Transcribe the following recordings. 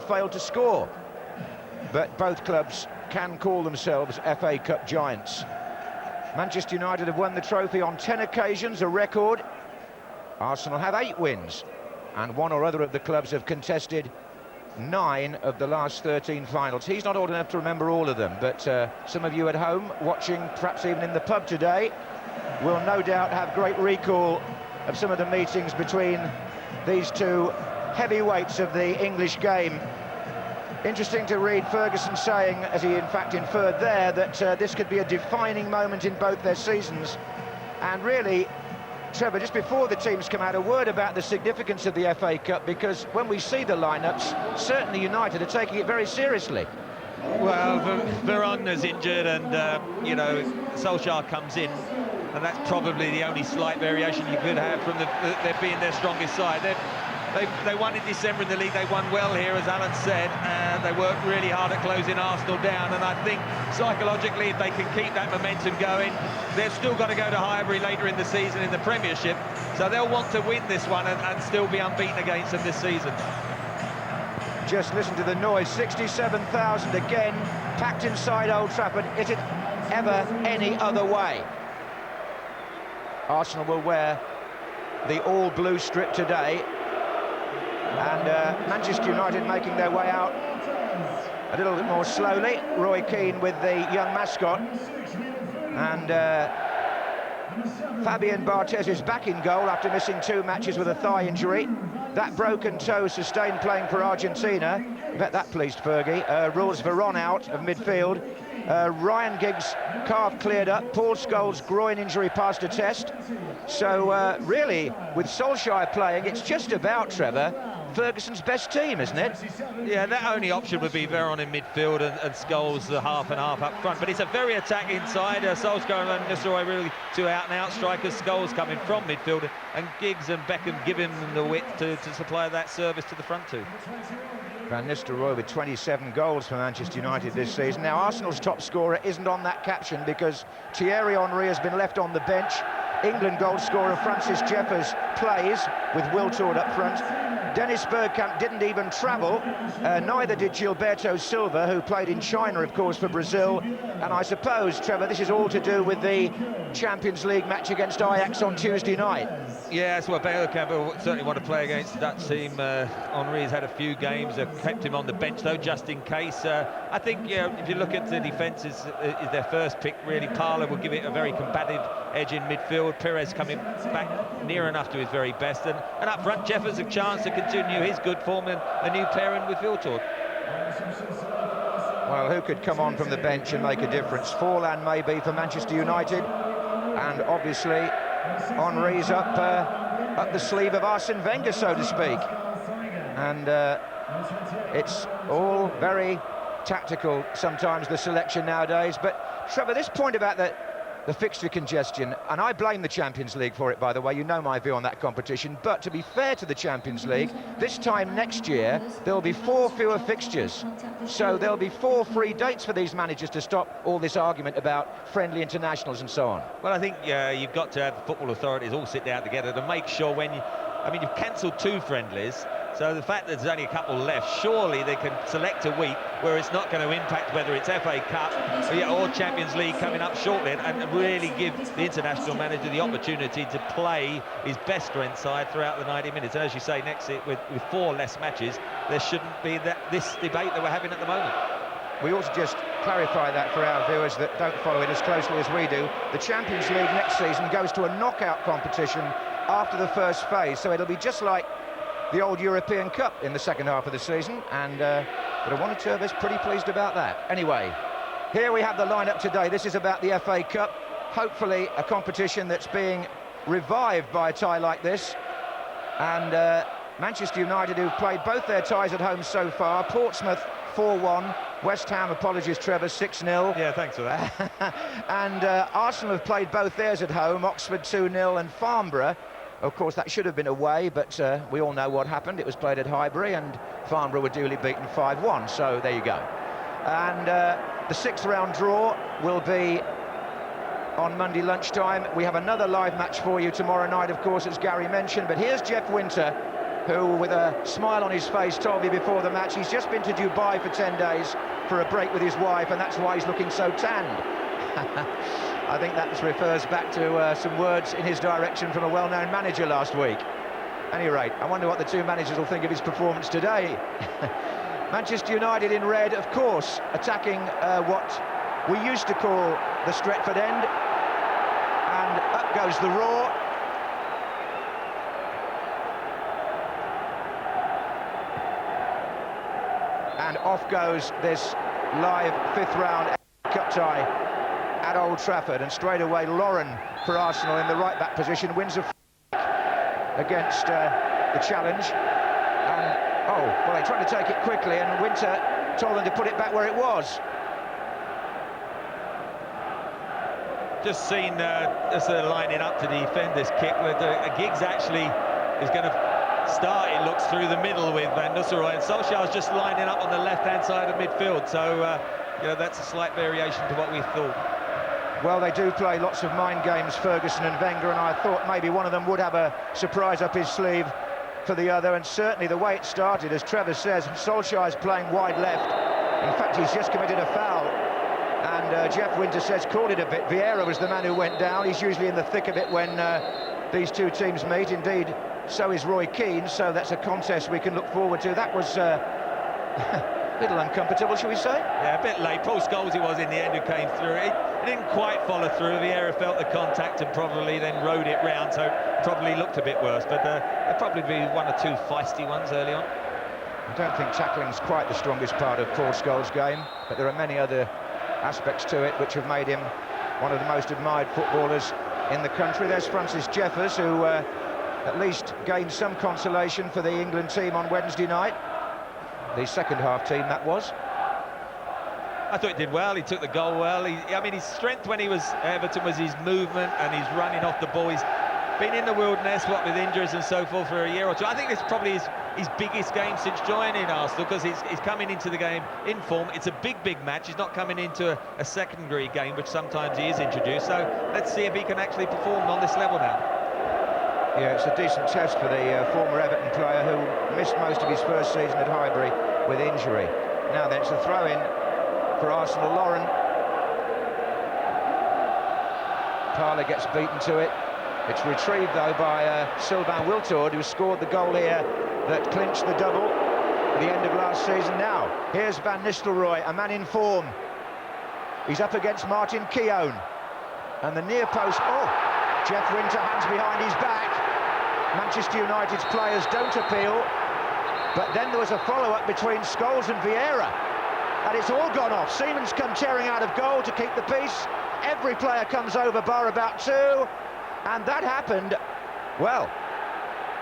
failed to score, but both clubs can call themselves FA Cup giants. Manchester United have won the trophy on 10 occasions, a record. Arsenal have 8 wins, and one or other of the clubs have contested 9 of the last 13 finals. He's not old enough to remember all of them, but some of you at home watching, perhaps even in the pub today, will no doubt have great recall of some of the meetings between these two heavyweights of the English game. Interesting to read Ferguson saying, as he in fact inferred there, that this could be a defining moment in both their seasons. And really, Trevor, just before the teams come out, a word about the significance of the FA Cup, because when we see the lineups, certainly United are taking it very seriously. Well, Veron is injured, and you know, Solskjaer comes in, and that's probably the only slight variation you could have from their being their strongest side. They won in December in the league. They won well here, as Alan said, and they worked really hard at closing Arsenal down. And I think psychologically, if they can keep that momentum going, they've still got to go to Highbury later in the season in the Premiership, so they'll want to win this one and still be unbeaten against them this season. Just listen to the noise. 67,000 again, packed inside Old Trafford. Is it ever any other way? Arsenal will wear the all-blue strip today, and Manchester United making their way out a little bit more slowly. Roy Keane with the young mascot, and Fabian Barthez is back in goal after missing 2 matches with a thigh injury. That broken toe sustained playing for Argentina, I bet that pleased Fergie, rules Veron out of midfield. Ryan Giggs' calf cleared up. Paul Scholes' groin injury passed a test. So really, with Solskjaer playing, it's just about, Trevor, Ferguson's best team, isn't it? Yeah, that only option would be Veron in midfield and Scholes the half and half up front. But it's a very attacking side. Solskjaer and Nistelrooy really 2 out-and-out strikers. Scholes coming from midfield, and Giggs and Beckham give him the width to supply that service to the front two. Van Nistelrooy with 27 goals for Manchester United this season. Now, Arsenal's top scorer isn't on that caption because Thierry Henry has been left on the bench. England goal scorer Francis Jeffers plays with Wiltord up front. Dennis Bergkamp didn't even travel, neither did Gilberto Silva, who played in China, of course, for Brazil. And I suppose, Trevor, this is all to do with the Champions League match against Ajax on Tuesday night. Yeah, that's what Bergkamp will certainly want to play against the Dutch team. Henry's had a few games, they've kept him on the bench, though, just in case. I think, yeah, if you look at the defence, is their first pick, really. Parler will give it a very combative edge in midfield. Perez coming back near enough to his very best. And up front, Jeffers a chance to continue his good form, and a new pairing with Wiltord. Well, who could come on from the bench and make a difference? Forlan maybe for Manchester United, and obviously Henry's up the sleeve of Arsene Wenger, so to speak. And it's all very tactical sometimes, the selection nowadays. But Trevor, this point about the fixture congestion, and I blame the Champions League for it, by the way, you know my view on that competition, but to be fair to the Champions League, this time next year there'll be 4 fewer fixtures, so there'll be 4 free dates for these managers to stop all this argument about friendly internationals and so on. Well, I think you've got to have the football authorities all sit down together to make sure when you've cancelled 2 friendlies, so the fact that there's only a couple left, surely they can select a week where it's not going to impact whether it's FA Cup or Champions League coming up shortly, and really give the international manager the opportunity to play his best strength side throughout the 90 minutes. And as you say, next with 4 less matches, there shouldn't be this debate that we're having at the moment. We ought to just clarify that for our viewers that don't follow it as closely as we do. The Champions League next season goes to a knockout competition after the first phase, so it'll be just like the old European Cup in the second half of the season, and but I wanted to be pretty pleased about that. Anyway, here we have the lineup today. This is about the FA Cup, hopefully a competition that's being revived by a tie like this. And Manchester United, who've played both their ties at home so far, Portsmouth 4-1, West Ham, apologies Trevor, 6-0. Yeah, thanks for that. And Arsenal have played both theirs at home, Oxford 2-0 and Farnborough. Of course, that should have been away, but we all know what happened. It was played at Highbury, and Farnborough were duly beaten 5-1, so there you go. And the 6th round draw will be on Monday lunchtime. We have another live match for you tomorrow night, of course, as Gary mentioned, but here's Jeff Winter who, with a smile on his face, told me before the match he's just been to Dubai for 10 days for a break with his wife, and that's why he's looking so tanned. I think that refers back to some words in his direction from a well-known manager last week. At any rate, I wonder what the two managers will think of his performance today. Manchester United in red, of course, attacking what we used to call the Stretford end, and up goes the roar. And off goes this live fifth round FA Cup tie at Old Trafford, and straight away Lauren for Arsenal in the right back position wins a against the challenge. And oh, well, they tried to take it quickly, and Winter told them to put it back where it was. Just seen as they're lining up to defend this kick, with Giggs actually is going to start, it looks, through the middle with Van Nistelrooy, and Solskjaer's just lining up on the left-hand side of midfield, so you know, that's a slight variation to what we thought. Well, they do play lots of mind games, Ferguson and Wenger, and I thought maybe one of them would have a surprise up his sleeve for the other, and certainly the way it started, as Trevor says, Solskjaer's playing wide left. In fact, he's just committed a foul, and Jeff Winter says called it a bit. Vieira was the man who went down. He's usually in the thick of it when these two teams meet. Indeed, so is Roy Keane, so that's a contest we can look forward to. That was a little uncomfortable, shall we say? Yeah, a bit late. Paul Scholes it was in the end who came through. It didn't quite follow through. Vieira felt the contact and probably then rode it round, so probably looked a bit worse. But there'll probably be one or two feisty ones early on. I don't think tackling's quite the strongest part of Paul Scholes' game, but there are many other aspects to it which have made him one of the most admired footballers in the country. There's Francis Jeffers, who at least gained some consolation for the England team on Wednesday night. The second half team, that was. I thought he did well. He took the goal well. I mean, his strength when he was Everton was his movement and his running off the ball. He's been in the wilderness, what with injuries and so forth, for a year or two. I think this probably is his biggest game since joining Arsenal, because he's coming into the game in form. It's a big match. He's not coming into a secondary game, which sometimes he is introduced. So let's see if he can actually perform on this level now. Yeah, it's a decent test for the former Everton player who missed most of his first season at Highbury with injury. Now then, it's a throw-in for Arsenal. Lauren. Parler gets beaten to it. It's retrieved, though, by Sylvain Wiltord, who scored the goal here that clinched the double at the end of last season. Now, here's Van Nistelrooy, a man in form. He's up against Martin Keown. And the near post... Oh! Jeff Winter, hands behind his back. Manchester United's players don't appeal. But then there was a follow-up between Scholes and Vieira. And it's all gone off. Seaman's come tearing out of goal to keep the peace. Every player comes over, bar about two. And that happened, well,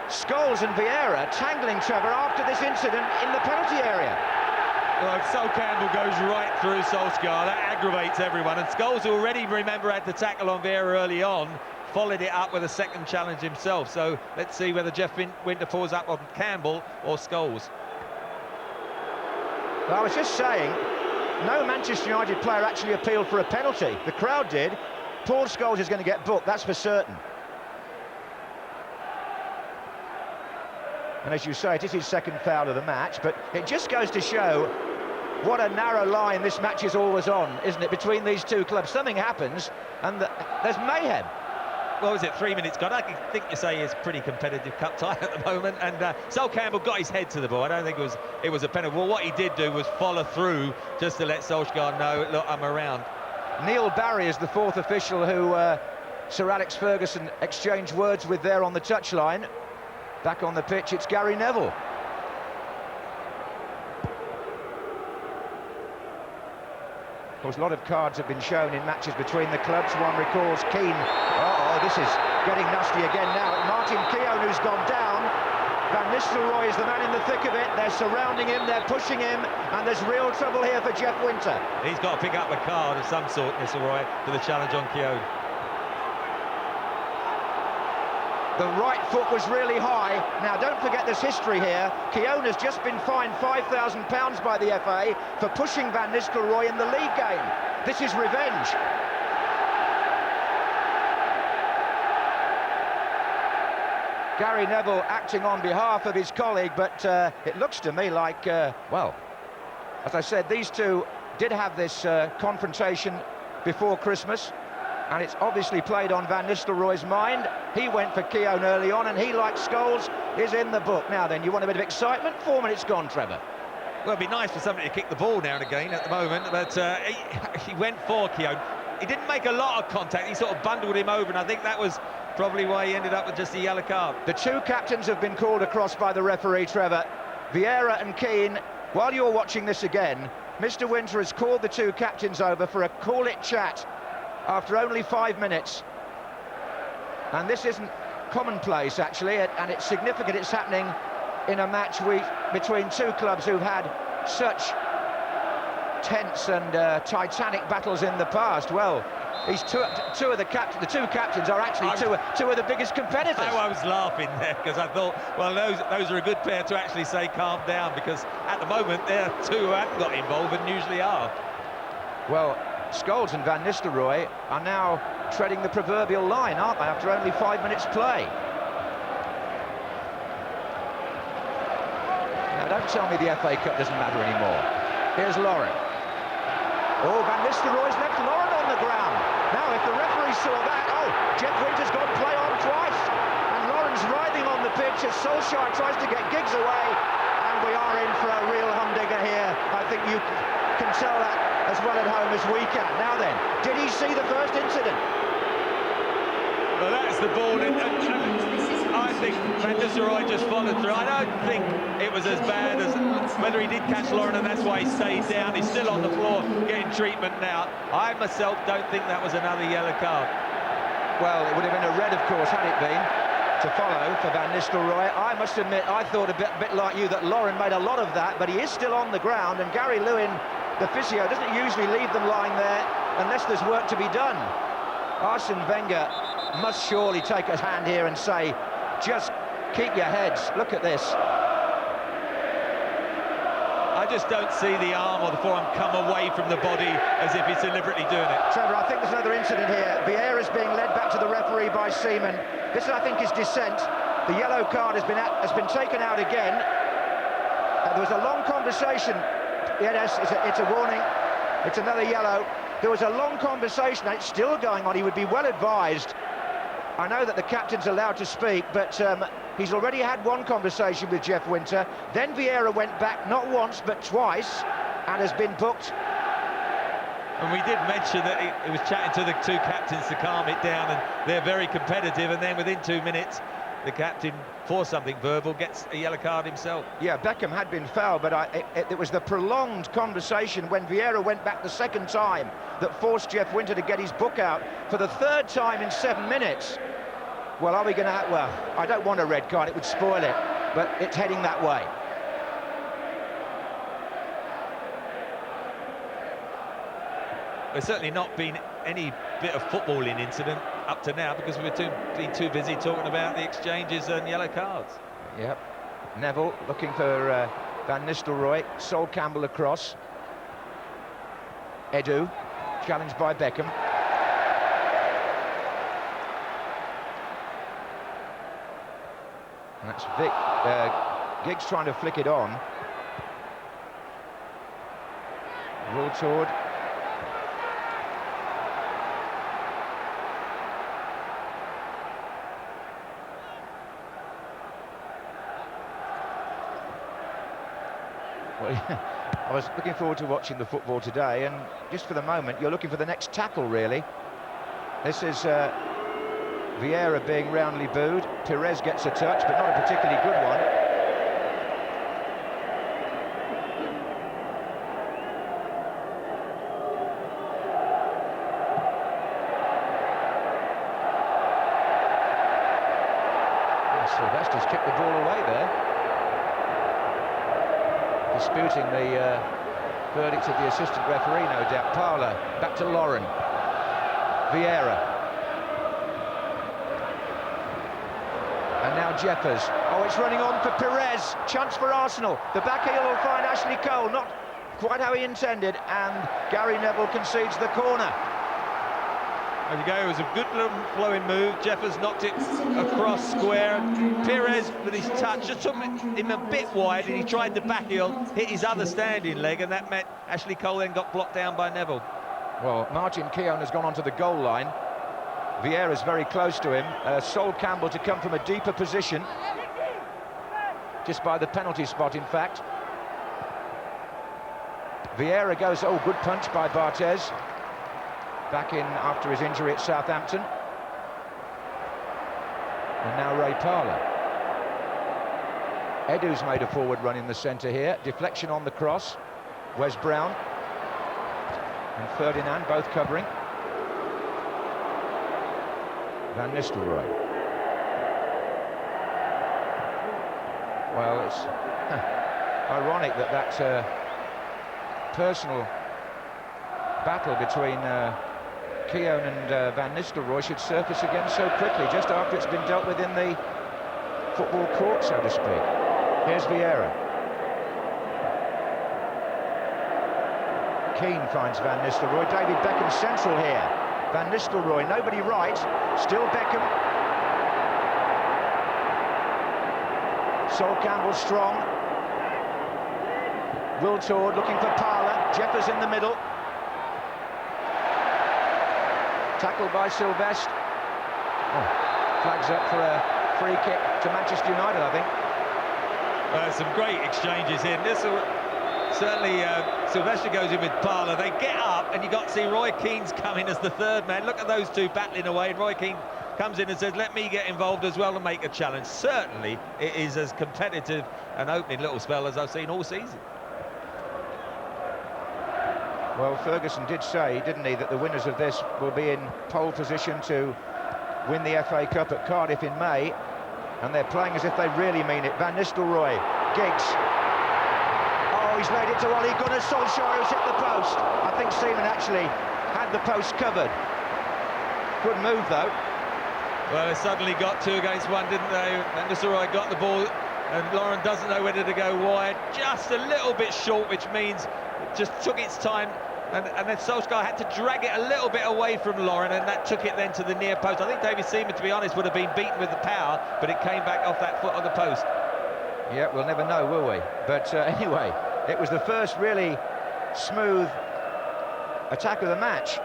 Scholes and Vieira tangling Trevor after this incident in the penalty area. Well, Sol Campbell goes right through Solskjaer. That aggravates everyone. And Scholes, who already, remember, had the tackle on Vieira early on, followed it up with a second challenge himself. So let's see whether Jeff Winter falls up on Campbell or Scholes. Well, I was just saying, no Manchester United player actually appealed for a penalty. The crowd did. Paul Scholes is going to get booked, that's for certain. And as you say, it is his second foul of the match, but it just goes to show what a narrow line this match is always on, isn't it, between these two clubs. Something happens, and there's mayhem. What was it, 3 minutes gone? I think you say it's pretty competitive cup tie at the moment, and Sol Campbell got his head to the ball. I don't think it was a penalty. Well, what he did do was follow through just to let Solskjaer know, look, I'm around. Neil Barry is the fourth official who Sir Alex Ferguson exchanged words with there on the touchline. Back on the pitch, it's Gary Neville. Of course, a lot of cards have been shown in matches between the clubs. One recalls Keane. Oh, this is getting nasty again now. Martin Keown, who's gone down. Van Nistelrooy is the man in the thick of it. They're surrounding him, they're pushing him, and there's real trouble here for Jeff Winter. He's got to pick up a card of some sort, Nistelrooy, for the challenge on Keown. The right foot was really high. Now, don't forget there's history here. Keown has just been fined £5,000 by the FA for pushing Van Nistelrooy in the league game. This is revenge. Gary Neville acting on behalf of his colleague, but it looks to me like, well, as I said, these two did have this confrontation before Christmas, and it's obviously played on Van Nistelrooy's mind. He went for Keown early on, and he, like Scholes, is in the book. Now then, you want a bit of excitement? 4 minutes gone, Trevor. Well, it'd be nice for somebody to kick the ball now and again at the moment, but he went for Keown. He didn't make a lot of contact, he sort of bundled him over, and I think that was probably why he ended up with just a yellow card. The two captains have been called across by the referee, Trevor. Vieira and Keane. While you're watching this again, Mr. Winter has called the two captains over for a call-it chat after only 5 minutes. And this isn't commonplace, actually, and it's significant. It's happening in a match between two clubs who've had such tense and titanic battles in the past. Well, these two of the two captains are actually two of the biggest competitors. I was laughing there because I thought, well, those are a good pair to actually say calm down, because at the moment they're two who haven't got involved and usually are. Well, Scholes and Van Nistelrooy are now treading the proverbial line, aren't they, after only 5 minutes play? Now, don't tell me the FA Cup doesn't matter anymore. Here's Lauren. Oh, Van Nistelrooy's left Lauren on the ground. Now, if the referee saw that, oh, Jeff Winter's got play on twice. And Lauren's writhing on the pitch as Solskjaer tries to get Giggs away. And we are in for a real humdinger here. I think you can tell that as well at home as we can. Now then, did he see the first incident? Well, that's the ball in. I think Van Nistelrooy just followed through. I don't think it was as bad as whether he did catch Lauren and that's why he stayed down. He's still on the floor getting treatment now. I myself don't think that was another yellow card. Well, it would have been a red, of course, had it been, to follow for Van Nistelrooy. I must admit, I thought a bit like you that Lauren made a lot of that, but he is still on the ground, and Gary Lewin, the physio, doesn't usually leave them lying there unless there's work to be done. Arsene Wenger must surely take a hand here and say, just keep your heads. Look at this. I just don't see the arm or the forearm come away from the body as if he's deliberately doing it. Trevor, I think there's another incident here. Vieira's being led back to the referee by Seaman. This, I think, is dissent. The yellow card has been taken out again. There was a long conversation. Yes, it's a warning. It's another yellow. There was a long conversation, and it's still going on. He would be well advised. I know that the captain's allowed to speak, but he's already had one conversation with Jeff Winter. Then Vieira went back not once, but twice, and has been booked. And we did mention that he was chatting to the two captains to calm it down, and they're very competitive, and then within 2 minutes, the captain, for something verbal, gets a yellow card himself. Yeah, Beckham had been fouled, but it was the prolonged conversation when Vieira went back the second time that forced Jeff Winter to get his book out for the third time in 7 minutes. Well, are we going to have... Well, I don't want a red card, it would spoil it, but it's heading that way. There's certainly not been any bit of footballing incident up to now because we've been too busy talking about the exchanges and yellow cards. Yep. Neville looking for Van Nistelrooy. Sol Campbell across. Edu challenged by Beckham. And that's Giggs trying to flick it on. Wiltord. I was looking forward to watching the football today, and just for the moment you're looking for the next tackle, really. This is Vieira being roundly booed. Perez gets a touch, but not a particularly good one. Sylvester's kicked the ball away there, disputing the verdict of the assistant referee, no doubt. Parler, back to Lauren. Vieira. And now Jeffers. Oh, it's running on for Perez. Chance for Arsenal. The back heel will find Ashley Cole. Not quite how he intended. And Gary Neville concedes the corner. There you go, it was a good little flowing move. Jeffers knocked it across square. Perez, with his touch, just took him a bit wide, and he tried the back heel, hit his other standing leg, and that meant Ashley Cole then got blocked down by Neville. Well, Martin Keown has gone onto the goal line. Vieira's very close to him. Sol Campbell to come from a deeper position, just by the penalty spot, in fact. Vieira goes, oh, good punch by Barthez. Back in after his injury at Southampton. And now Ray Parlour. Edu's made a forward run in the centre here. Deflection on the cross. Wes Brown and Ferdinand both covering. Van Nistelrooy. Well, it's ironic that personal battle between Keown and Van Nistelrooy should surface again so quickly, just after it's been dealt with in the football court, so to speak. Here's Vieira. Keane finds Van Nistelrooy. David Beckham central here. Van Nistelrooy, nobody right. Still Beckham. Sol Campbell strong. Wiltord looking for Parlour. Jeffers in the middle. Tackled by Sylvestre. Oh, flags up for a free kick to Manchester United, I think. Some great exchanges in. This will, certainly Sylvestre goes in with Parlour. They get up, and you got to see Roy Keane's coming as the third man. Look at those two battling away. And Roy Keane comes in and says, let me get involved as well and make a challenge. Certainly, it is as competitive an opening little spell as I've seen all season. Well, Ferguson did say, didn't he, that the winners of this will be in pole position to win the FA Cup at Cardiff in May, and they're playing as if they really mean it. Van Nistelrooy, Giggs. Oh, he's laid it to Ole Gunnar Solskjaer, who's hit the post. I think Seaman actually had the post covered. Good move, though. Well, they suddenly got 2 against 1, didn't they? Van Nistelrooy got the ball, and Lauren doesn't know whether to go wide. Just a little bit short, which means it just took its time, and then Solskjaer had to drag it a little bit away from Lauren, and that took it then to the near post. I think David Seaman, to be honest, would have been beaten with the power, but it came back off that foot on the post. Yeah, we'll never know, will we? But anyway, it was the first really smooth attack of the match.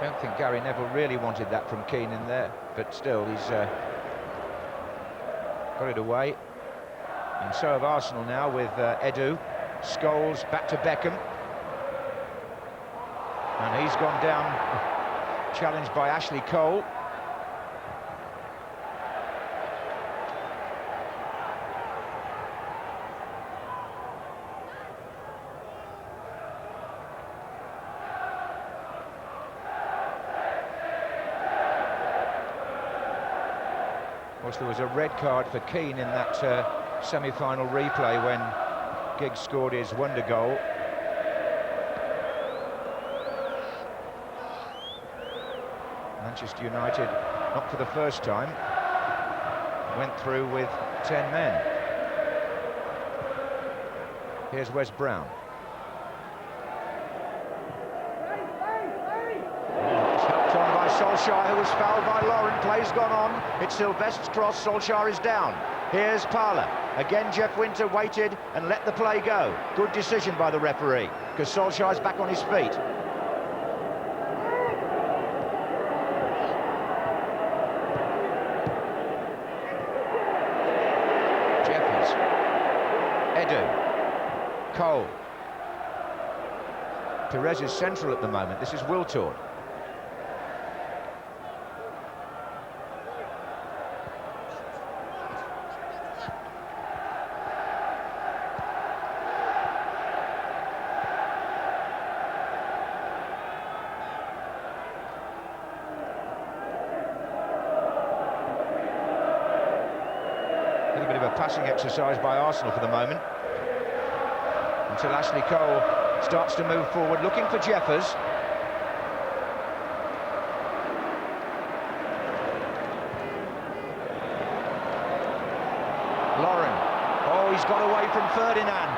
I don't think Gary Neville really wanted that from Keane in there, but still he's got it away. And so have Arsenal now with Edu. Scholes back to Beckham. And he's gone down, challenged by Ashley Cole. Of course, there was a red card for Keane in that semi-final replay when Giggs scored his wonder goal. Manchester United, not for the first time, went through with 10 men. Here's Wes Brown. It's helped on by Solskjaer, who was fouled by Lauren. Play's gone on. It's Sylvestre's cross. Solskjaer is down. Here's Parlour. Again, Jeff Winter waited and let the play go. Good decision by the referee, because Solskjaer's back on his feet. Cole. Perez is central at the moment. This is Wiltord. A little bit of a passing exercise by Arsenal for the moment, until Ashley Cole starts to move forward, looking for Jeffers. Oh, he's got away from Ferdinand.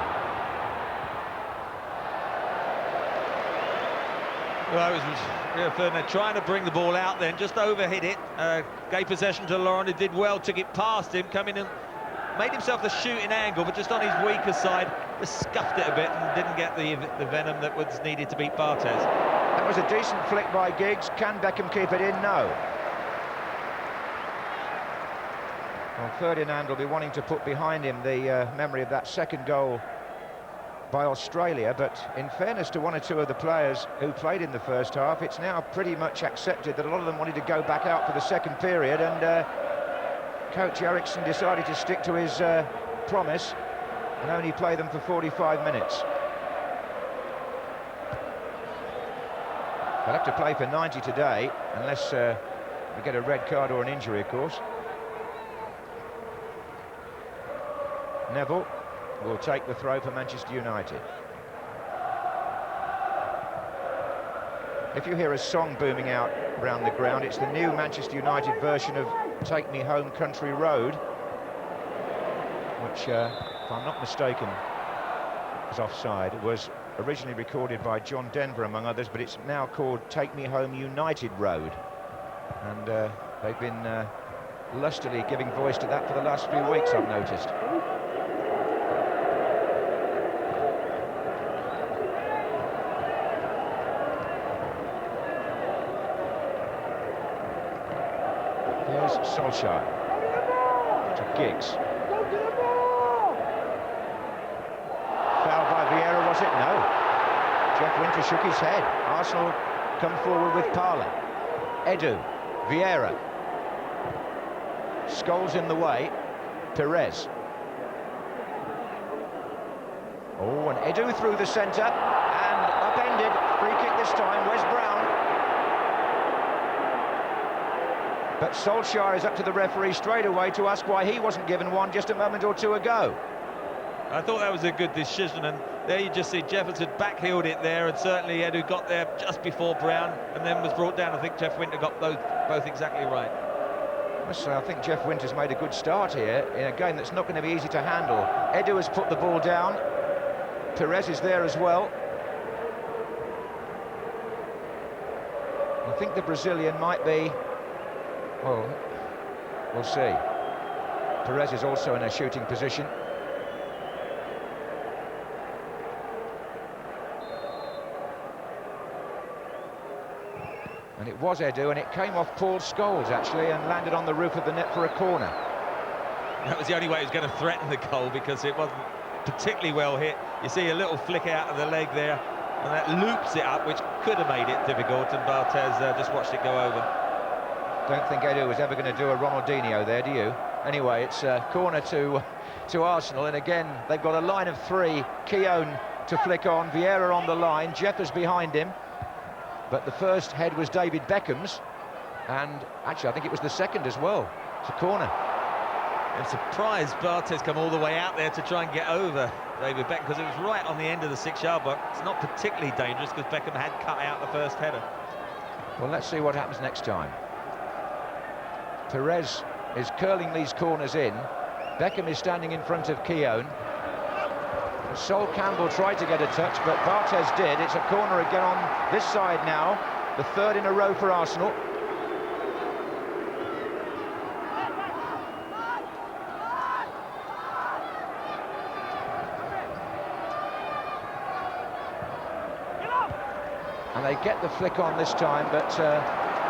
Well, it was Ferdinand trying to bring the ball out then, just overhit it, gave possession to Laurent, who did well, took it past him, come in and made himself the shooting angle, but just on his weaker side, just scuffed it a bit and didn't get the venom that was needed to beat Barthez. That was a decent flick by Giggs. Can Beckham keep it in? No. Well, Ferdinand will be wanting to put behind him the memory of that second goal by Australia, but in fairness to one or two of the players who played in the first half, it's now pretty much accepted that a lot of them wanted to go back out for the second period, and Coach Eriksson decided to stick to his promise and only play them for 45 minutes. They'll have to play for 90 today, unless we get a red card or an injury, of course. Neville will take the throw for Manchester United. If you hear a song booming out around the ground, it's the new Manchester United version of Take Me Home Country Road, which, if I'm not mistaken, is offside. It was originally recorded by John Denver, among others, but it's now called Take Me Home United Road. And they've been lustily giving voice to that for the last few weeks, I've noticed. Solskjaer to Giggs. Foul by Vieira, was it? No. Jeff Winter shook his head. Arsenal come forward with Parler. Edu, Vieira. Scholes in the way. Perez. Oh, and Edu through the centre and upended. Free kick this time. Wes Brown. But Solskjaer is up to the referee straight away to ask why he wasn't given one just a moment or two ago. I thought that was a good decision, and there you just see Jefferson backheeled it there, and certainly Edu got there just before Brown and then was brought down. I think Jeff Winter got those both exactly right. I must say, I think Jeff Winter's made a good start here in a game that's not going to be easy to handle. Edu has put the ball down. Perez is there as well. I think the Brazilian might be... well, we'll see. Perez is also in a shooting position. And it was Edu, and it came off Paul Scholes, actually, and landed on the roof of the net for a corner. That was the only way he was going to threaten the goal, because it wasn't particularly well hit. You see a little flick out of the leg there, and that loops it up, which could have made it difficult, and Barthez just watched it go over. Don't think Edu was ever going to do a Ronaldinho there, do you? Anyway, it's a corner to Arsenal, and again, they've got a line of three. Keown to flick on, Vieira on the line, Jeffers behind him. But the first head was David Beckham's, and actually I think it was the second as well. It's a corner. I'm surprised Barthez come all the way out there to try and get over David Beckham, because it was right on the end of the 6-yard box. It's not particularly dangerous because Beckham had cut out the first header. Well, let's see what happens next time. Perez is curling these corners in. Beckham is standing in front of Keown. Sol Campbell tried to get a touch, but Barthez did. It's a corner again on this side now, the third in a row for Arsenal. And they get the flick on this time, but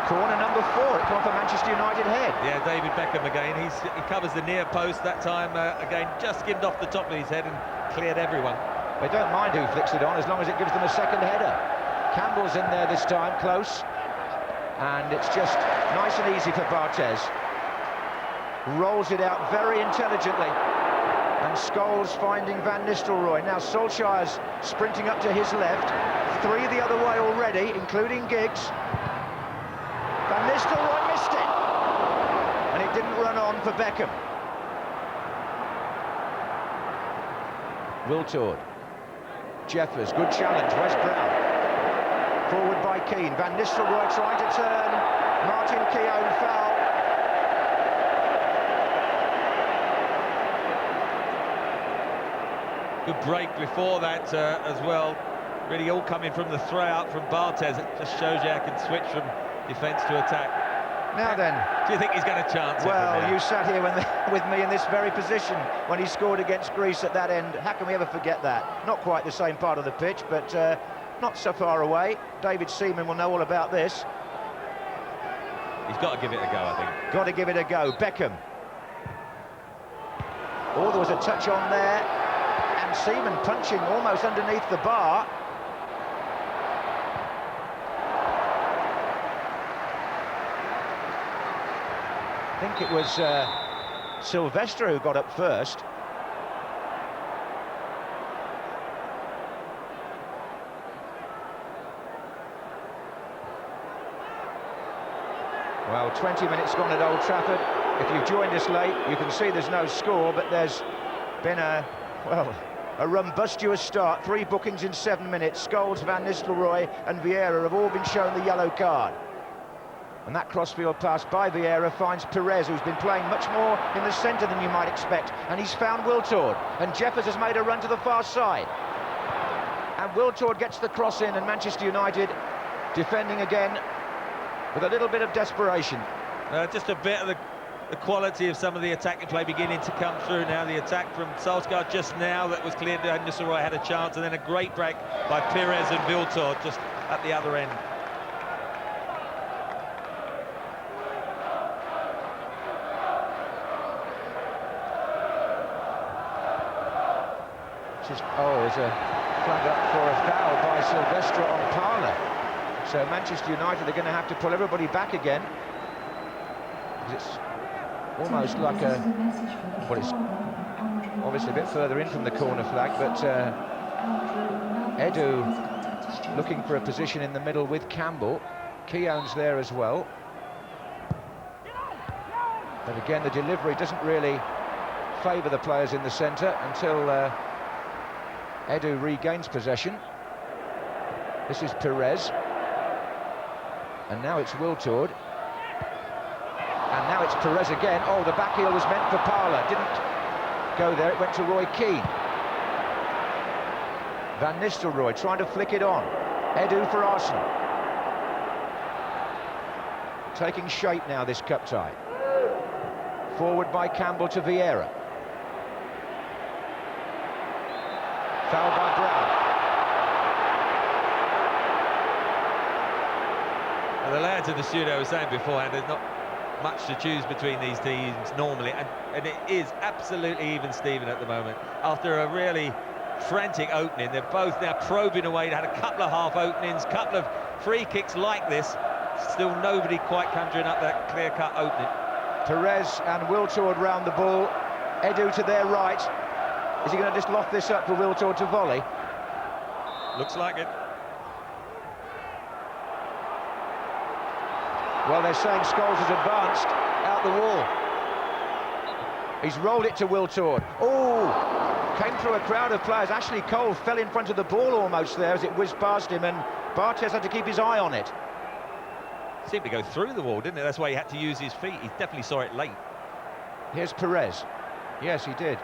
corner number 4, it come for Manchester United head. Yeah, David Beckham again. He covers the near post that time, again, just skimmed off the top of his head and cleared everyone. They don't mind who flicks it on as long as it gives them a second header. Campbell's in there this time, close. And it's just nice and easy for Barthez. Rolls it out very intelligently. And Scholes finding Van Nistelrooy. Now Solskjaer's sprinting up to his left. 3 the other way already, including Giggs. Van Nistelrooy missed it. And it didn't run on for Beckham. Wiltord. Jeffers, good challenge, Wes Brown. Forward by Keane, Van Nistelrooy trying to turn. Martin Keown foul. Good break before that as well. Really all coming from the throw out from Barthez. It just shows you how can switch from defence to attack. Now then, do you think he's going to chance it? Well, you sat here with me in this very position when he scored against Greece at that end. How can we ever forget that? Not quite the same part of the pitch, but not so far away. David Seaman will know all about this. He's got to give it a go, I think. Got to give it a go. Beckham. Oh, there was a touch on there, and Seaman punching almost underneath the bar. I think it was Silvestre who got up first. Well, 20 minutes gone at Old Trafford. If you've joined us late, you can see there's no score, but there's been a rumbustious start. 3 bookings in 7 minutes. Scholes, Van Nistelrooy and Vieira have all been shown the yellow card. And that crossfield pass by Vieira finds Perez, who's been playing much more in the centre than you might expect. And he's found Wiltord. And Jeffers has made a run to the far side. And Wiltord gets the cross in, and Manchester United defending again with a little bit of desperation. Just a bit of the quality of some of the attacking play beginning to come through now. The attack from Solskjaer just now that was cleared. Nistelrooy had a chance, and then a great break by Perez and Wiltord just at the other end. There's a flag up for a foul by Silvestre on Parler. So Manchester United are going to have to pull everybody back again. It's almost like it's obviously a bit further in from the corner flag, but Edu looking for a position in the middle with Campbell. Keown's there as well. But again, the delivery doesn't really favour the players in the centre until Edu regains possession. This is Perez. And now it's Wiltord. And now it's Perez again. Oh, the back heel was meant for Parler. Didn't go there, it went to Roy Keane. Van Nistelrooy trying to flick it on. Edu for Arsenal. Taking shape now, this cup tie. Forward by Campbell to Vieira. Foul by Brown. Well, the lads in the studio were saying beforehand there's not much to choose between these teams normally, and it is absolutely even Steven at the moment. After a really frantic opening, they're both now probing away. They had a couple of half openings, couple of free kicks like this. Still nobody quite conjuring up that clear-cut opening. Perez and Wiltord round the ball. Edu to their right. Is he going to just loft this up for Wiltord to volley? Looks like it. Well, they're saying Scholes has advanced out the wall. He's rolled it to Wiltord. Oh, came through a crowd of players. Ashley Cole fell in front of the ball almost there as it whizzed past him, and Barthez had to keep his eye on it. Seemed to go through the wall, didn't it? That's why he had to use his feet. He definitely saw it late. Here's Perez. Yes, he did.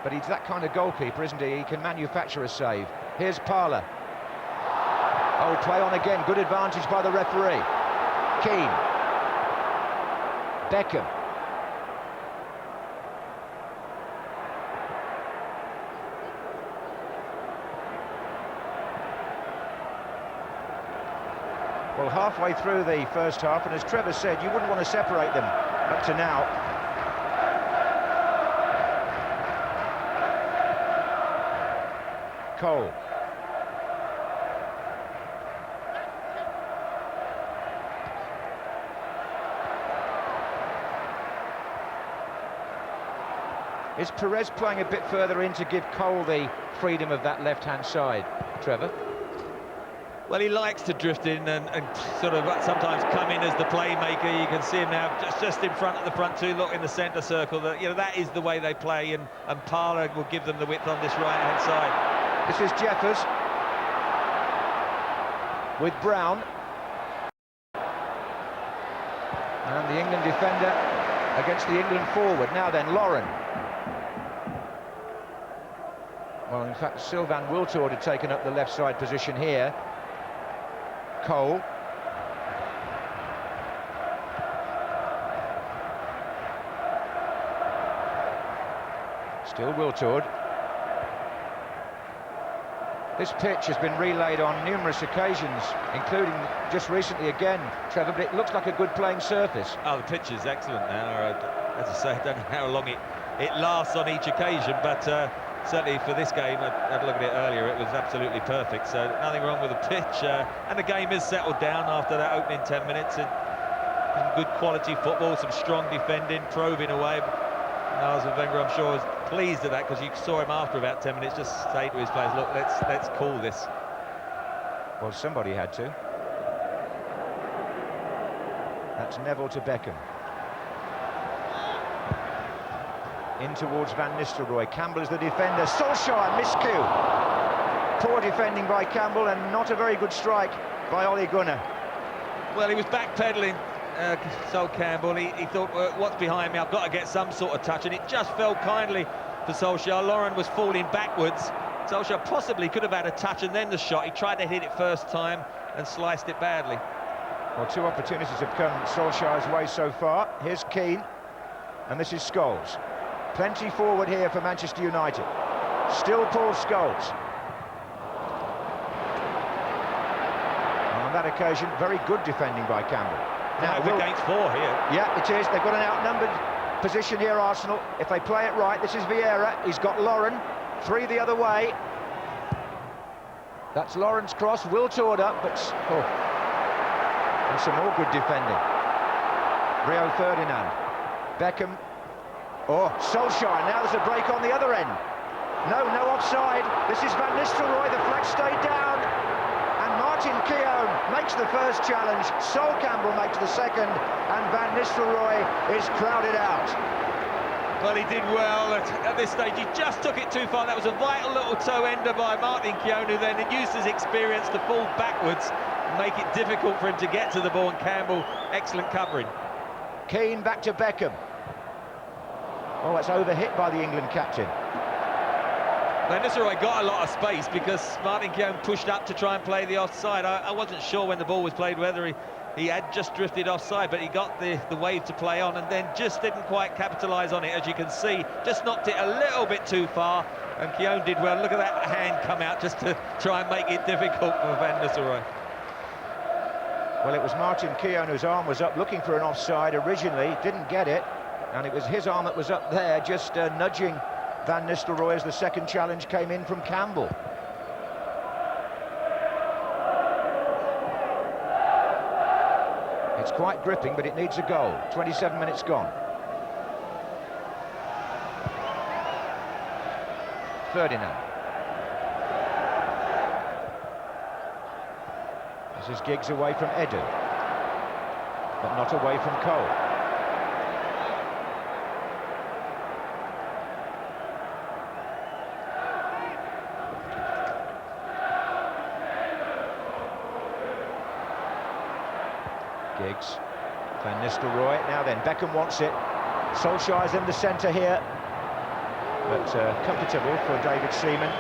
But he's that kind of goalkeeper, isn't he? He can manufacture a save. Here's Parler. Oh, play on again. Good advantage by the referee. Keane. Beckham. Well, halfway through the first half, and as Trevor said, you wouldn't want to separate them up to now. Cole. Is Perez playing a bit further in to give Cole the freedom of that left-hand side, Trevor? Well, he likes to drift in and sort of sometimes come in as the playmaker. You can see him now just in front of the front two, look in the centre circle. That is the way they play, and Parler will give them the width on this right-hand side. This is Jeffers with Brown. And the England defender against the England forward. Now then, Lauren. Well, in fact, Sylvain Wiltord had taken up the left side position here. Cole. Still Wiltord. This pitch has been relayed on numerous occasions, including just recently again, Trevor, but it looks like a good playing surface. Oh, the pitch is excellent now. As I say, I don't know how long it lasts on each occasion, but certainly for this game, I had a look at it earlier, it was absolutely perfect. So nothing wrong with the pitch, and the game has settled down after that opening 10 minutes. And some good quality football, some strong defending, probing away. Arsene Wenger, I'm sure, was pleased at that, because you saw him after about 10 minutes just say to his players, look, let's call this. Well, somebody had to. That's Neville to Beckham. In towards Van Nistelrooy. Campbell is the defender. Solskjaer, miscue. Poor defending by Campbell, and not a very good strike by Ole Gunnar. Well, he was backpedaling, Sol Campbell. He thought, what's behind me? I've got to get some sort of touch, and it just fell kindly for Solskjaer. Lauren was falling backwards. Solskjaer possibly could have had a touch and then the shot. He tried to hit it first time and sliced it badly. Well, two opportunities have come Solskjaer's way so far. Here's Keane, and this is Scholes. Plenty forward here for Manchester United. Still Paul Scholes. On that occasion, very good defending by Campbell. Now, against 4 here. Yeah, it is. They've got an outnumbered position here, Arsenal. If they play it right, this is Vieira. He's got Lauren. 3 the other way. That's Lauren's cross. Wiltord up, but... Oh. And some more good defending. Rio Ferdinand. Beckham. Oh, Solskjaer. Now there's a break on the other end. No offside. This is Van Nistelrooy. The flag stayed down. And Martin Keown makes the first challenge. Sol Campbell makes the second. And Van Nistelrooy is crowded out. Well, he did well at this stage. He just took it too far. That was a vital little toe-ender by Martin Keown, who then used his experience to fall backwards and make it difficult for him to get to the ball. And Campbell, excellent covering. Keane back to Beckham. Oh, that's overhit by the England captain. Van Nistelrooy got a lot of space because Martin Keown pushed up to try and play the offside. I wasn't sure when the ball was played whether he had just drifted offside, but he got the wave to play on and then just didn't quite capitalise on it. As you can see, just knocked it a little bit too far, and Keown did well. Look at that hand come out just to try and make it difficult for Van Nistelrooy. Well, it was Martin Keown whose arm was up looking for an offside originally, didn't get it, and it was his arm that was up there just nudging Van Nistelrooy as the second challenge came in from Campbell. It's quite gripping, but it needs a goal. 27 minutes gone. Ferdinand. This is Giggs away from Edu, but not away from Cole. Giggs, Van Nistelrooy. Now then, Beckham wants it. Solskjaer's in the centre here, but comfortable for David Seaman.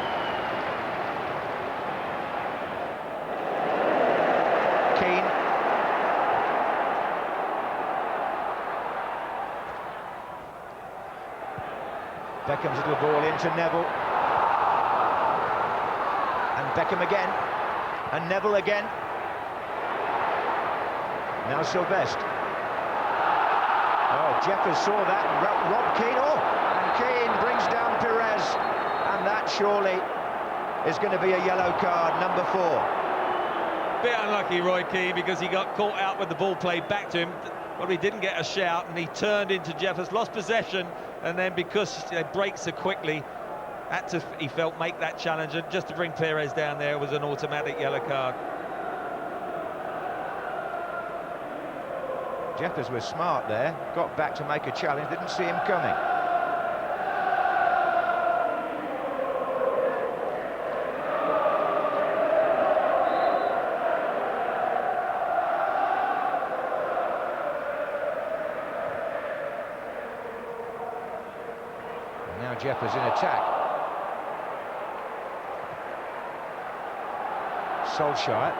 Keane. Beckham's little ball into Neville. And Beckham again. And Neville again. Now Sylvestre. Oh, Jeffers saw that and robbed Keane. Oh, and Keane brings down Perez. And that surely is going to be a yellow card, number 4. Bit unlucky, Roy Keane, because he got caught out with the ball played back to him. Well, he didn't get a shout, and he turned into Jeffers, lost possession, and then because they break so quickly, had to, he felt, make that challenge. And just to bring Perez down there was an automatic yellow card. Jeffers was smart there, got back to make a challenge, didn't see him coming. And now Jeffers in attack. Solskjaer.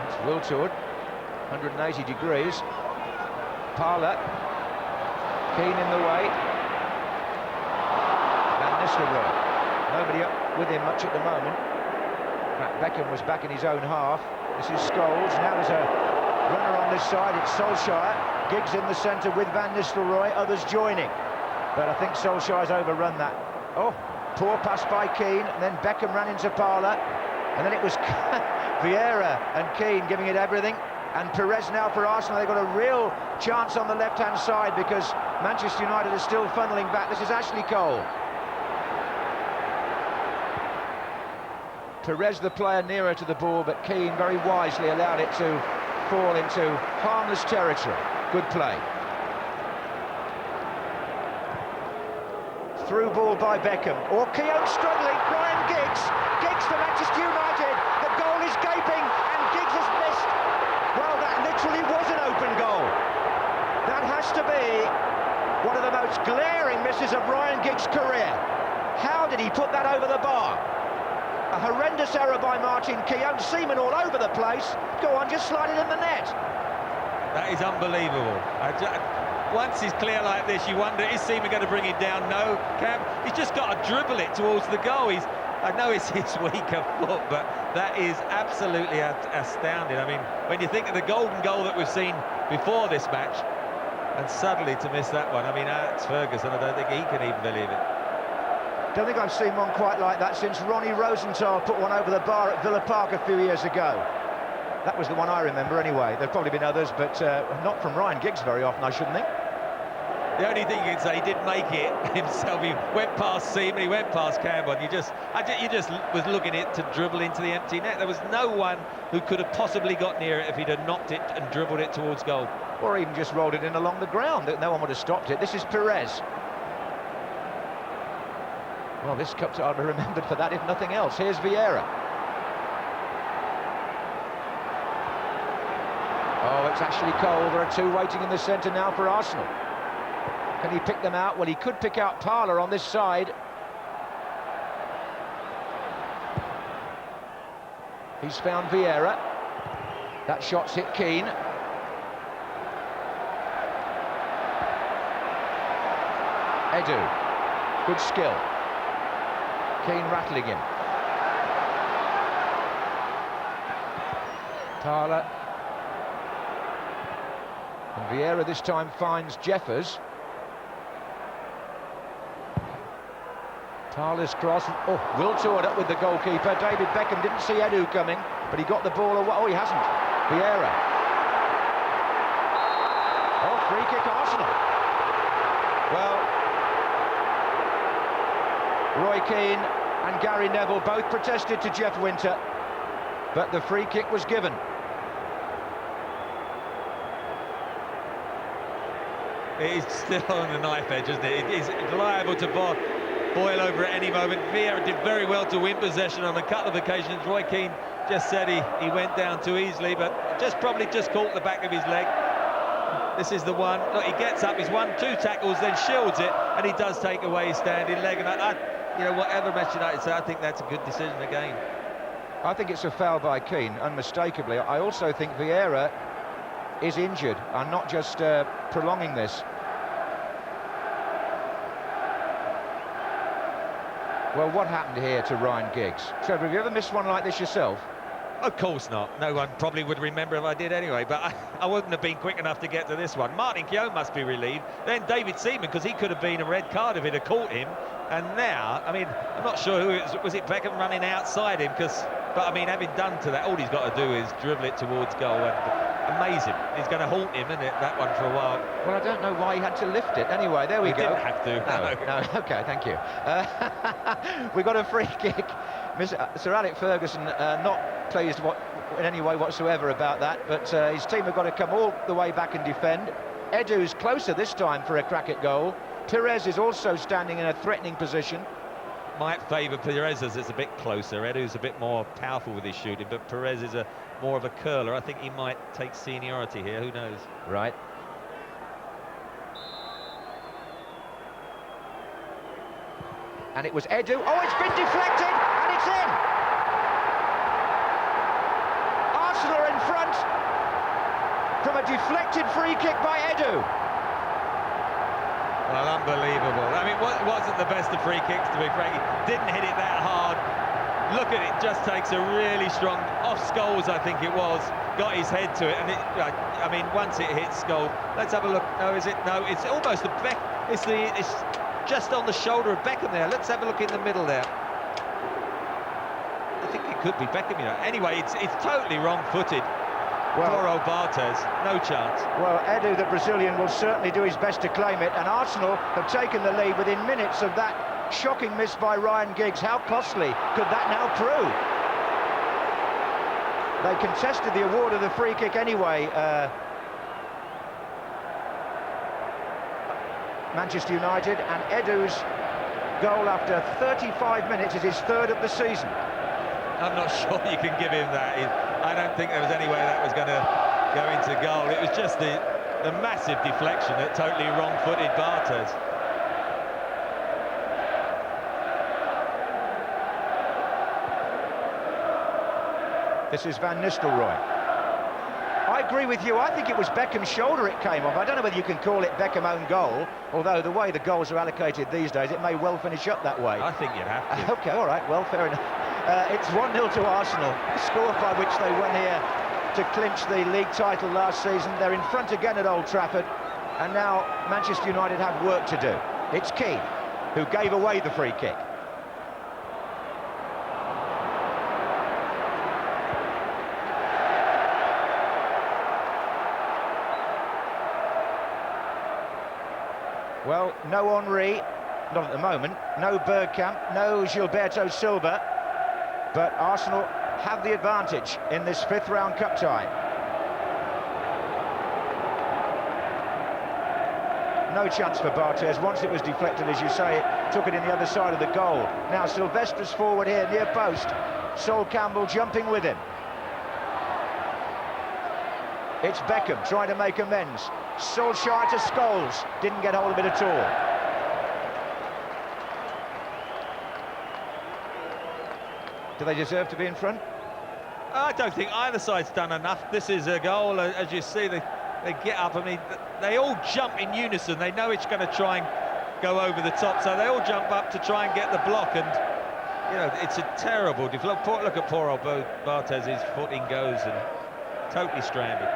It's Wiltord, 180 degrees. Parlour, Keane in the way. Van Nistelrooy, nobody up with him much at the moment. Beckham was back in his own half. This is Scholes. Now there's a runner on this side. It's Solskjaer. Giggs in the centre with Van Nistelrooy. Others joining. But I think Solskjaer's overrun that. Oh, poor pass by Keane. And then Beckham ran into Parlour. And then it was Vieira and Keane giving it everything. And Perez now for Arsenal. They've got a real chance on the left-hand side because Manchester United is still funneling back. This is Ashley Cole. Perez, the player nearer to the ball, but Keane very wisely allowed it to fall into harmless territory. Good play. Through ball by Beckham. Or Keown struggling. Ryan Giggs. Giggs for Manchester United. The goal is gaping and Giggs has missed. Well, that literally was an open goal. That has to be one of the most glaring misses of Ryan Giggs' career. How did he put that over the bar? A horrendous error by Martin Keown. Seaman all over the place. Go on, just slide it in the net. That is unbelievable. Once he's clear like this, you wonder, is Seaman going to bring him down? No, Cam. He's just got to dribble it towards the goal. I know it's his weaker foot, but that is absolutely astounding. I mean, when you think of the golden goal that we've seen before this match, and suddenly to miss that one, I mean, that's Ferguson. I don't think he can even believe it. Don't think I've seen one quite like that since Ronnie Rosenthal put one over the bar at Villa Park a few years ago. That was the one I remember anyway. There've probably been others, but not from Ryan Giggs very often, I shouldn't think. The only thing you can say, he didn't make it himself. He went past Seaman, he went past Campbell. You just was looking at it to dribble into the empty net. There was no one who could have possibly got near it if he'd have knocked it and dribbled it towards goal. Or even just rolled it in along the ground. No one would have stopped it. This is Perez. Well, this cup's I'll be remembered for that, if nothing else. Here's Vieira. Oh, it's Ashley Cole. There are two waiting in the centre now for Arsenal. Can he pick them out? Well, he could pick out Parlour on this side. He's found Vieira. That shot's hit Keane. Edu. Good skill. Keane rattling him. Parlour. And Vieira this time finds Jeffers. Parlour's cross. Oh, Wiltord up with the goalkeeper. David Beckham didn't see Edu coming, but he got the ball away. Oh, he hasn't. Vieira. Oh, free kick Arsenal. Well, Roy Keane and Gary Neville both protested to Jeff Winter, but the free kick was given. It is still on the knife edge, isn't it? It is liable to boil over at any moment. Vieira did very well to win possession on a couple of occasions. Roy Keane just said he went down too easily, but probably just caught the back of his leg. This is the one. Look, he gets up, he's won two tackles, then shields it, and he does take away his standing leg. And you know, whatever Manchester United say, I think that's a good decision again. I think it's a foul by Keane, unmistakably. I also think Vieira is injured and not just prolonging this. Well, what happened here to Ryan Giggs? Trevor, have you ever missed one like this yourself? Of course not. No one probably would remember if I did anyway, but I wouldn't have been quick enough to get to this one. Martin Keown must be relieved. Then David Seaman, because he could have been a red card if it had caught him. And now, I mean, I'm not sure who it was it Beckham running outside him? But I mean, having done to that, all he's got to do is dribble it towards goal. And amazing. He's going to haunt him, isn't it, that one for a while. Well, I don't know why he had to lift it. Anyway, there we go. He didn't have to. No, OK, thank you. We got a free kick. Sir Alex Ferguson not pleased in any way whatsoever about that, but his team have got to come all the way back and defend. Edu's closer this time for a crack at goal. Perez is also standing in a threatening position. might favour Perez as it's a bit closer. Edu's a bit more powerful with his shooting, but Perez is more of a curler. I think he might take seniority here, who knows? Right. And it was Edu. Oh, it's been deflected, and it's in! Arsenal are in front from a deflected free kick by Edu. Well, unbelievable. I mean, it wasn't the best of free kicks, to be frank. He didn't hit it that hard. Look at it, just takes a really strong, off Scholes, I think it was, got his head to it, and I mean, once it hits Scholes, let's have a look. No, is it? No, it's almost the back. It's just on the shoulder of Beckham there. Let's have a look in the middle there. I think it could be Beckham, you know. Anyway, it's totally wrong-footed. Well, poor old Barthez, no chance. Well, Edu, the Brazilian, will certainly do his best to claim it, and Arsenal have taken the lead within minutes of that shocking miss by Ryan Giggs. How costly could that now prove? They contested the award of the free kick anyway. Manchester United, and Edu's goal after 35 minutes is his third of the season. I'm not sure you can give him that. I don't think there was any way that was going to go into goal. It was just the massive deflection that totally wrong-footed Barthez. This is Van Nistelrooy. I agree with you. I think it was Beckham's shoulder it came off. I don't know whether you can call it Beckham own goal, although the way the goals are allocated these days, it may well finish up that way. I think you'd have to. Okay, all right, well, fair enough. It's 1-0 to Arsenal, a score by which they won here to clinch the league title last season. They're in front again at Old Trafford, and now Manchester United have work to do. It's Keane who gave away the free kick. Well, no Henry, not at the moment, no Bergkamp, no Gilberto Silva, but Arsenal have the advantage in this fifth-round cup tie. No chance for Barthez. Once it was deflected, as you say, it took it in the other side of the goal. Now Silvestra's forward here, near post. Sol Campbell jumping with him. It's Beckham trying to make amends. Solskjaer to Scholes, didn't get hold of it at all. Do they deserve to be in front? I don't think either side's done enough. This is a goal, as you see, they get up. I mean, they all jump in unison. They know it's going to try and go over the top, so they all jump up to try and get the block. And, you know, it's a terrible look at poor old Barthez, his footing goes and totally stranded.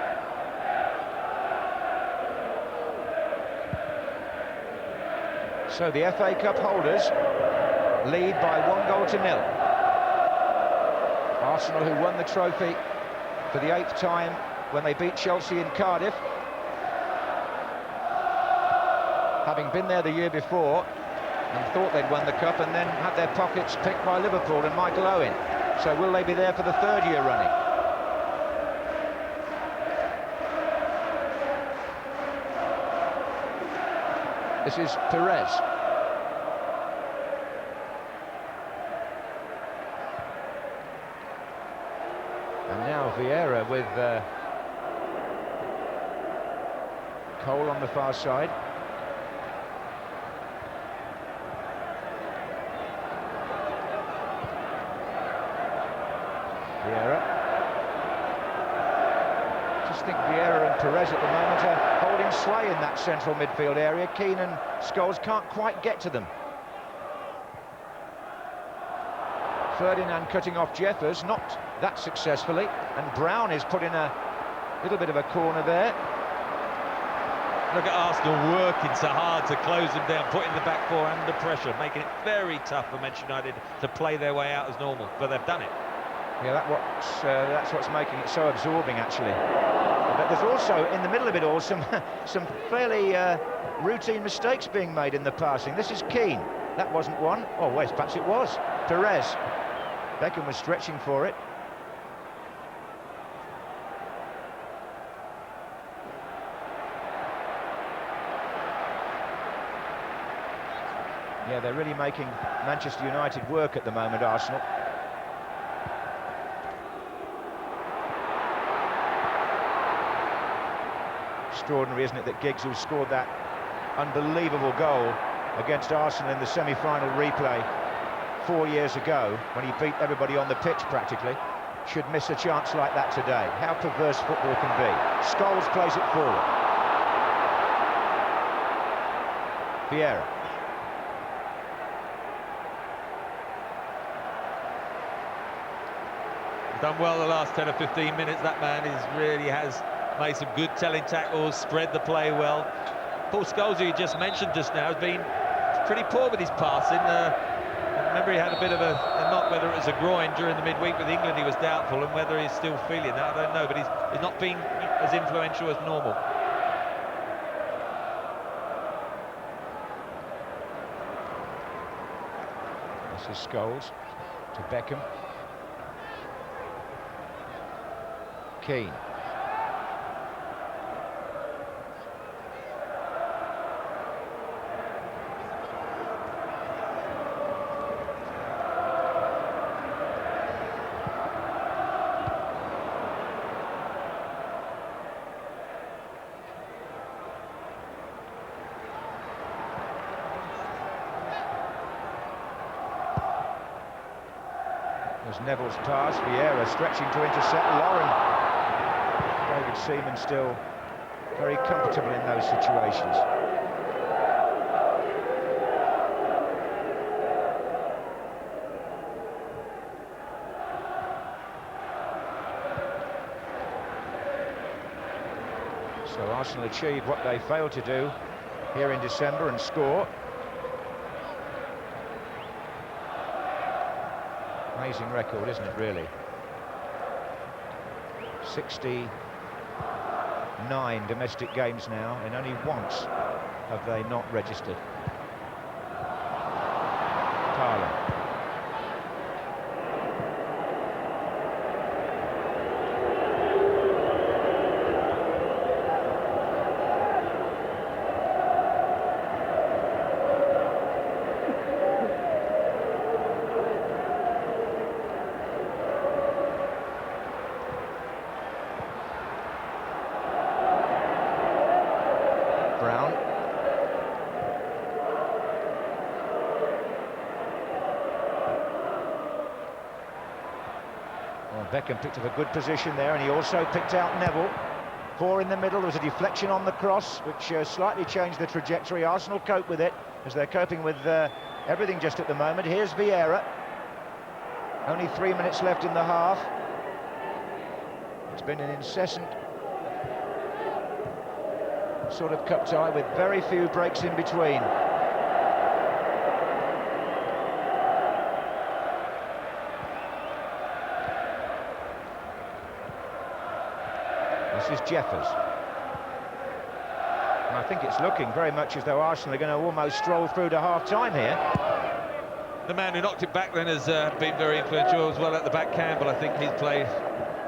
So the FA Cup holders lead by 1-0. Arsenal, who won the trophy for the 8th time when they beat Chelsea in Cardiff, having been there the year before and thought they'd won the cup, and then had their pockets picked by Liverpool and Michael Owen. So will they be there for the 3rd year running? This is Perez. And now Vieira with Cole on the far side. Vieira. Just think Vieira and Perez at the moment are holding sway in that central midfield area. Keane and Scholes can't quite get to them. Ferdinand cutting off Jeffers, not that successfully, and Brown is put in a little bit of a corner there. Look at Arsenal working so hard to close them down, putting the back four under pressure, making it very tough for Manchester United to play their way out as normal, but they've done it. Yeah, that's what's making it so absorbing, actually. But there's also, in the middle of it all, some fairly routine mistakes being made in the passing. This is Keane. That wasn't one. Oh, wait, perhaps it was. Perez. Beckham was stretching for it. Yeah, they're really making Manchester United work at the moment, Arsenal. Extraordinary, isn't it, that Giggs, who scored that unbelievable goal against Arsenal in the semi-final replay 4 years ago, when he beat everybody on the pitch practically, should miss a chance like that today. How perverse football can be. Scholes plays it forward. Vieira. Done well the last 10 or 15 minutes. That man really has made some good telling tackles, spread the play well. Paul Scholes, who you just mentioned just now, has been pretty poor with his passing. Remember, he had a bit of a knock, whether it was a groin during the midweek with England. He was doubtful, and whether he's still feeling that, I don't know. But he's not been as influential as normal. This is Scholes to Beckham. Keane. There's Neville's pass, Vieira stretching to intercept Lauren. David Seaman still very comfortable in those situations. So Arsenal achieved what they failed to do here in December and score. Amazing record, isn't it, really? 69 domestic games now, and only once have they not registered. Parlour. Beckham picked up a good position there, and he also picked out Neville. Four in the middle. There was a deflection on the cross, which slightly changed the trajectory. Arsenal cope with it, as they're coping with everything just at the moment. Here's Vieira. Only 3 minutes left in the half. It's been an incessant sort of cup tie with very few breaks in between. This is Jeffers. And I think it's looking very much as though Arsenal are going to almost stroll through to half-time here. The man who knocked it back then has been very influential as well at the back. Campbell, I think he's played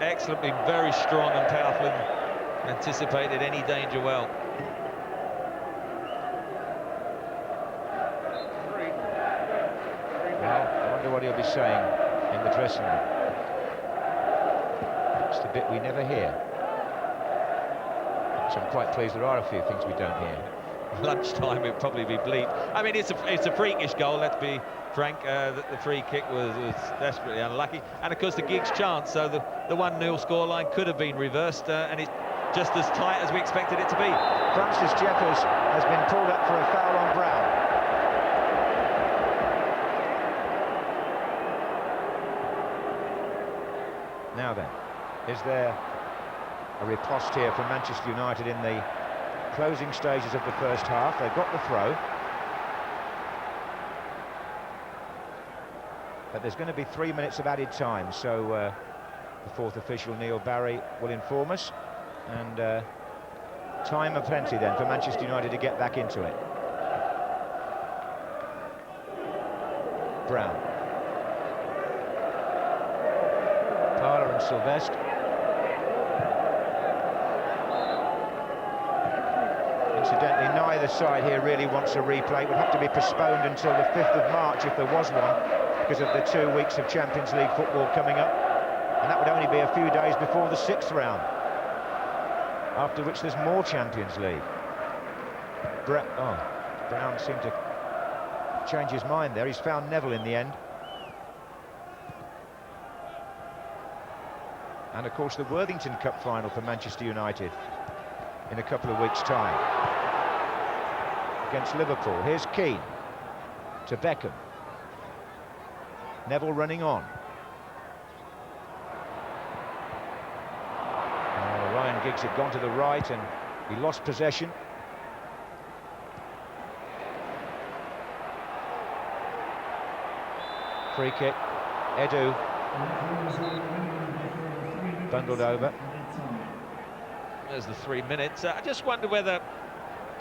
excellently, very strong and powerful, and anticipated any danger well. Well, I wonder what he'll be saying in the dressing room. It's the bit we never hear. So I'm quite pleased there are a few things we don't hear. Lunchtime, it'll probably be bleep. I mean, it's a freakish goal, let's be frank. The free kick was desperately unlucky. And, of course, the Giggs chance, so the 1-0 scoreline could have been reversed, and it's just as tight as we expected it to be. Francis Jeffers has been pulled up for a foul on Brown. Now then, is there a riposte here from Manchester United in the closing stages of the first half? They've got the throw, but there's going to be 3 minutes of added time, so the fourth official, Neil Barry, will inform us, and time aplenty then for Manchester United to get back into it. Brown, Parlour and Sylvestre. Incidentally, neither side here really wants a replay. It would have to be postponed until the 5th of March if there was one, because of the 2 weeks of Champions League football coming up. And that would only be a few days before the 6th round, after which there's more Champions League. Brown seemed to change his mind there. He's found Neville in the end. And of course the Worthington Cup final for Manchester United in a couple of weeks' time against Liverpool. Here's Keane to Beckham. Neville running on. Ryan Giggs had gone to the right and he lost possession. Free kick. Edu bundled over. There's the 3 minutes. I just wonder whether,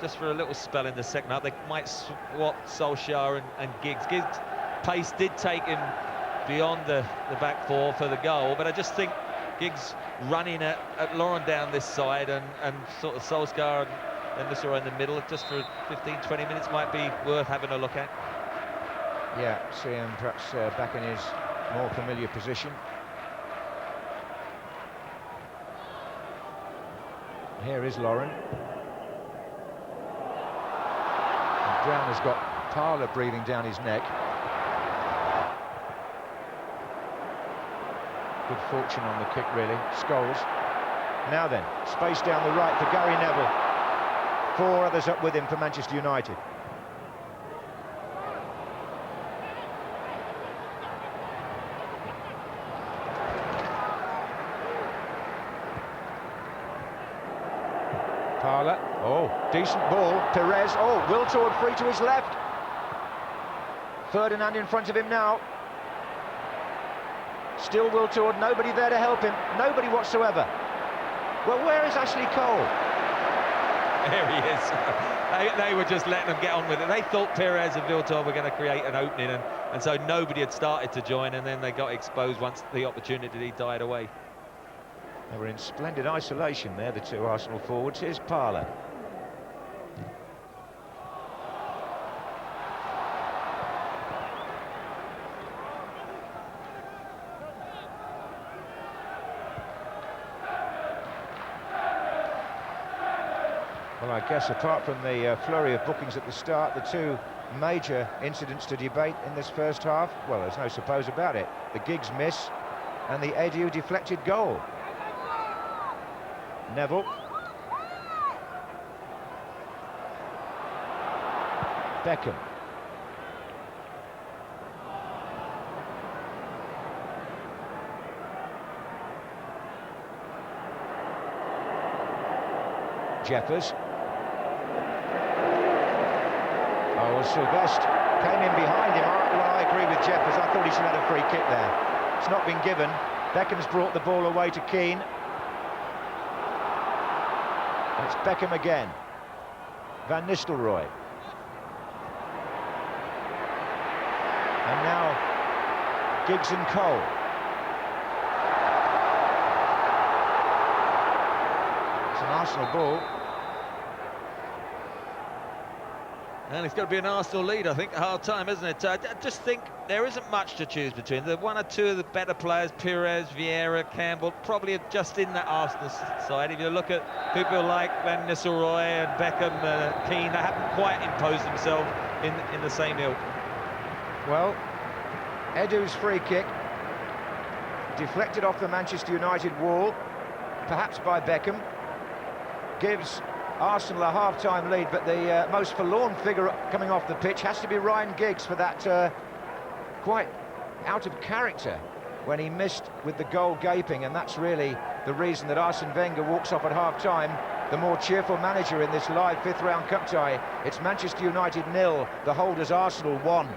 just for a little spell in the second half, they might swap Solskjaer and Giggs. Giggs' pace did take him beyond the back four for the goal, but I just think Giggs running at Lauren down this side and sort of Solskjaer and Nisser in the middle, just for 15-20 minutes, might be worth having a look at. Yeah, see him perhaps back in his more familiar position. Here is Lauren. And Brown has got Parlour breathing down his neck. Good fortune on the kick, really. Scholes. Now then, space down the right for Gary Neville. 4 others up with him for Manchester United. Parlour, decent ball. Perez, Wiltord free to his left. Ferdinand in front of him now. Still Wiltord, nobody there to help him, nobody whatsoever. Well, where is Ashley Cole? There he is. They were just letting them get on with it. They thought Perez and Wiltord were going to create an opening, and so nobody had started to join, and then they got exposed once the opportunity died away. They were in splendid isolation there, the 2 Arsenal forwards. Here's Parlour. Well, I guess apart from the flurry of bookings at the start, the 2 major incidents to debate in this first half, well, there's no suppose about it. The Giggs miss and the Edu deflected goal. Neville. Beckham. Jeffers. Sylvestre came in behind him. I agree with Jeffers. I thought he should have had a free kick there. It's not been given. Beckham's brought the ball away to Keane. And it's Beckham again. Van Nistelrooy. And now Giggs and Cole. It's an Arsenal ball. And it's got to be an Arsenal lead, I think, at half-time, isn't it? I just think there isn't much to choose between. The 1 or 2 of the better players, Perez, Vieira, Campbell, probably just in that Arsenal side. If you look at people like Van Nistelrooy and Beckham, Keane, they haven't quite imposed themselves in the same ilk. Well, Edu's free kick, deflected off the Manchester United wall, perhaps by Beckham, gives Arsenal a half-time lead, but the most forlorn figure coming off the pitch has to be Ryan Giggs for that quite out of character when he missed with the goal gaping, and that's really the reason that Arsene Wenger walks off at half-time, the more cheerful manager in this live 5th round cup tie. It's Manchester United 0, the holders Arsenal 1.